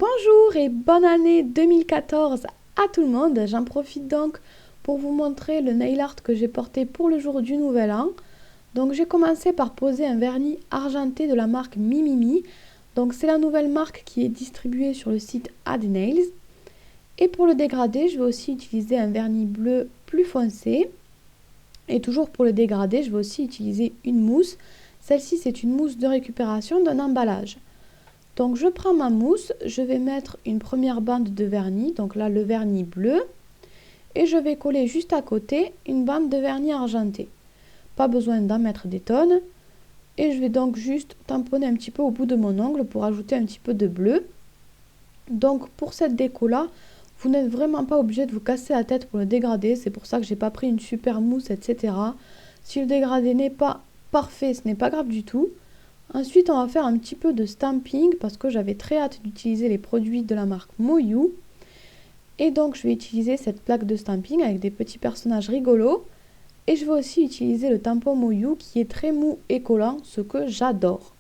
Bonjour et bonne année 2014 à tout le monde. J'en profite donc pour vous montrer le nail art que j'ai porté pour le jour du nouvel an. Donc j'ai commencé par poser un vernis argenté de la marque Mimimi. Donc c'est la nouvelle marque qui est distribuée sur le site Add Nails. Et pour le dégradé, je vais aussi utiliser un vernis bleu plus foncé. Et toujours pour le dégradé, je vais aussi utiliser une mousse. Celle-ci, c'est une mousse de récupération d'un emballage. Donc je prends ma mousse, je vais mettre une première bande de vernis, donc là le vernis bleu, et je vais coller juste à côté une bande de vernis argenté. Pas besoin d'en mettre des tonnes. Et je vais donc juste tamponner un petit peu au bout de mon ongle pour ajouter un petit peu de bleu. Donc pour cette déco là, vous n'êtes vraiment pas obligé de vous casser la tête pour le dégradé, c'est pour ça que j'ai pas pris une super mousse, etc. Si le dégradé n'est pas parfait, ce n'est pas grave du tout. Ensuite, on va faire un petit peu de stamping parce que j'avais très hâte d'utiliser les produits de la marque Moyou. Et donc, je vais utiliser cette plaque de stamping avec des petits personnages rigolos. Et je vais aussi utiliser le tampon Moyou qui est très mou et collant, ce que j'adore.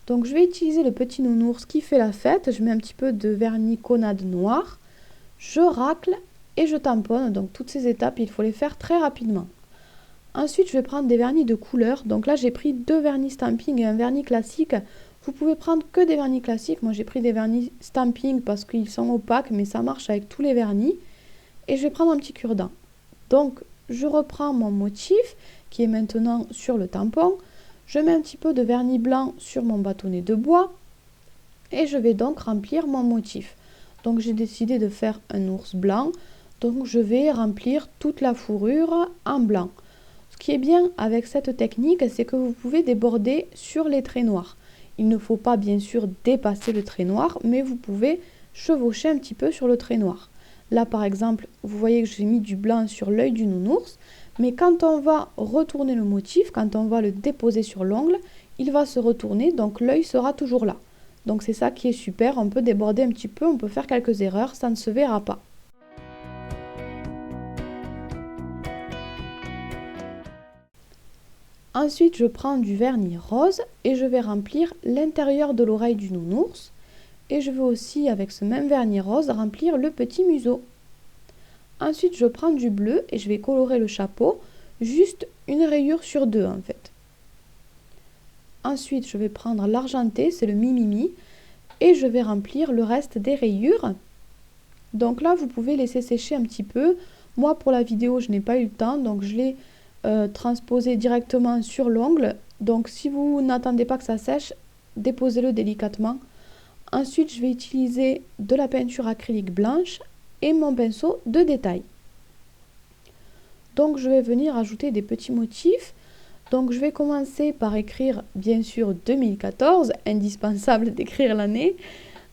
Donc, je vais utiliser le petit nounours qui fait la fête. Je mets un petit peu de vernis Conade noir. Je racle et je tamponne. Donc, toutes ces étapes, il faut les faire très rapidement. Ensuite, je vais prendre des vernis de couleur. Donc là, j'ai pris deux vernis stamping et un vernis classique. Vous pouvez prendre que des vernis classiques. Moi, j'ai pris des vernis stamping parce qu'ils sont opaques, mais ça marche avec tous les vernis. Et je vais prendre un petit cure-dent. Donc, je reprends mon motif qui est maintenant sur le tampon. Je mets un petit peu de vernis blanc sur mon bâtonnet de bois. Et je vais donc remplir mon motif. Donc, j'ai décidé de faire un ours blanc. Donc, je vais remplir toute la fourrure en blanc. Ce qui est bien avec cette technique, c'est que vous pouvez déborder sur les traits noirs. Il ne faut pas bien sûr dépasser le trait noir, mais vous pouvez chevaucher un petit peu sur le trait noir. Là par exemple, vous voyez que j'ai mis du blanc sur l'œil du nounours, mais quand on va retourner le motif, quand on va le déposer sur l'ongle, il va se retourner, donc l'œil sera toujours là. Donc c'est ça qui est super, on peut déborder un petit peu, on peut faire quelques erreurs, ça ne se verra pas. Ensuite, je prends du vernis rose et je vais remplir l'intérieur de l'oreille du nounours. Et je vais aussi, avec ce même vernis rose, remplir le petit museau. Ensuite, je prends du bleu et je vais colorer le chapeau, juste une rayure sur deux en fait. Ensuite, je vais prendre l'argenté, c'est le Mimimi, et je vais remplir le reste des rayures. Donc là, vous pouvez laisser sécher un petit peu. Moi, pour la vidéo, je n'ai pas eu le temps, donc je l'ai transposer directement sur l'ongle. Donc si vous n'attendez pas que ça sèche, déposez-le délicatement. Ensuite, je vais utiliser de la peinture acrylique blanche et mon pinceau de détail. Donc je vais venir ajouter des petits motifs. Donc je vais commencer par écrire bien sûr 2014, indispensable d'écrire l'année.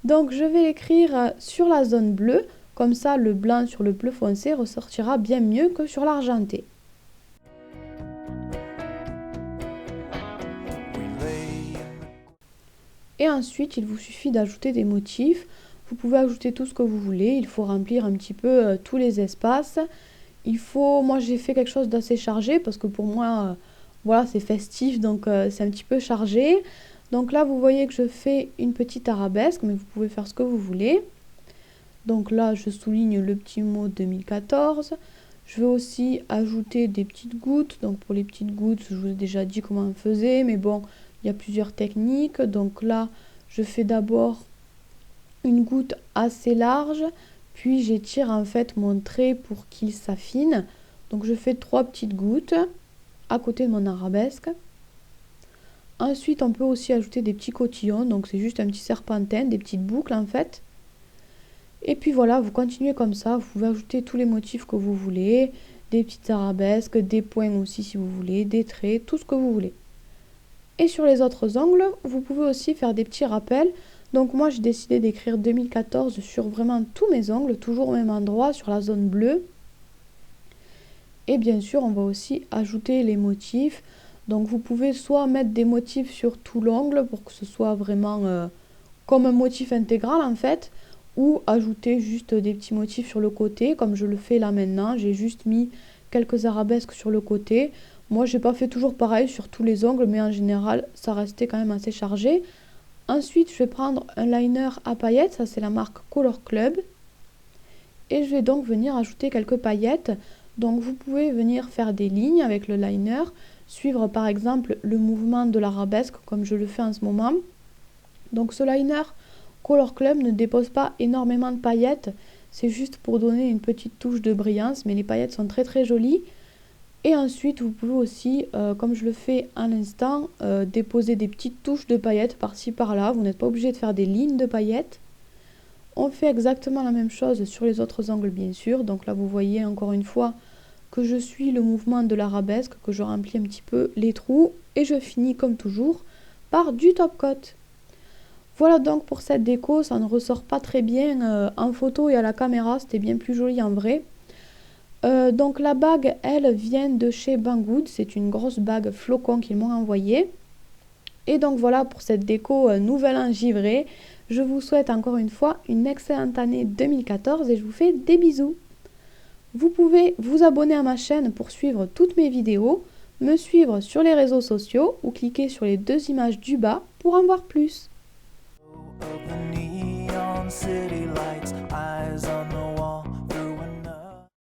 Donc je vais l'écrire sur la zone bleue, comme ça le blanc sur le bleu foncé ressortira bien mieux que sur l'argenté. Et ensuite, il vous suffit d'ajouter des motifs. Vous pouvez ajouter tout ce que vous voulez. Il faut remplir un petit peu tous les espaces. Moi j'ai fait quelque chose d'assez chargé parce que pour moi, voilà, c'est festif, donc c'est un petit peu chargé. Donc là, vous voyez que je fais une petite arabesque, mais vous pouvez faire ce que vous voulez. Donc là, je souligne le petit mot 2014. Je vais aussi ajouter des petites gouttes. Donc pour les petites gouttes, je vous ai déjà dit comment on faisait, mais bon, il y a plusieurs techniques. Donc là, je fais d'abord une goutte assez large, puis j'étire en fait mon trait pour qu'il s'affine. Donc je fais 3 petites gouttes à côté de mon arabesque. Ensuite, on peut aussi ajouter des petits cotillons. Donc c'est juste un petit serpentin, des petites boucles en fait. Et puis voilà, vous continuez comme ça. Vous pouvez ajouter tous les motifs que vous voulez, des petites arabesques, des points aussi si vous voulez, des traits, tout ce que vous voulez. Et sur les autres ongles, vous pouvez aussi faire des petits rappels. Donc moi, j'ai décidé d'écrire 2014 sur vraiment tous mes ongles, toujours au même endroit, sur la zone bleue. Et bien sûr, on va aussi ajouter les motifs. Donc vous pouvez soit mettre des motifs sur tout l'ongle pour que ce soit vraiment comme un motif intégral en fait, ou ajouter juste des petits motifs sur le côté, comme je le fais là maintenant. J'ai juste mis quelques arabesques sur le côté. Moi, j'ai pas fait toujours pareil sur tous les ongles, mais en général, ça restait quand même assez chargé. Ensuite, je vais prendre un liner à paillettes, ça c'est la marque Color Club. Et je vais donc venir ajouter quelques paillettes. Donc vous pouvez venir faire des lignes avec le liner, suivre par exemple le mouvement de l'arabesque comme je le fais en ce moment. Donc ce liner Color Club ne dépose pas énormément de paillettes, c'est juste pour donner une petite touche de brillance, mais les paillettes sont très très jolies. Et ensuite vous pouvez aussi, comme je le fais à l'instant, déposer des petites touches de paillettes par-ci par-là, vous n'êtes pas obligé de faire des lignes de paillettes. On fait exactement la même chose sur les autres angles bien sûr, donc là vous voyez encore une fois que je suis le mouvement de l'arabesque, que je remplis un petit peu les trous et je finis comme toujours par du top coat. Voilà donc pour cette déco, ça ne ressort pas très bien en photo et à la caméra, c'était bien plus joli en vrai. Donc la bague, elle vient de chez Banggood, c'est une grosse bague flocon qu'ils m'ont envoyée. Et donc voilà pour cette déco Nouvel An givré. Je vous souhaite encore une fois une excellente année 2014 et je vous fais des bisous. Vous pouvez vous abonner à ma chaîne pour suivre toutes mes vidéos, me suivre sur les réseaux sociaux ou cliquer sur les deux images du bas pour en voir plus. Of the neon city lights.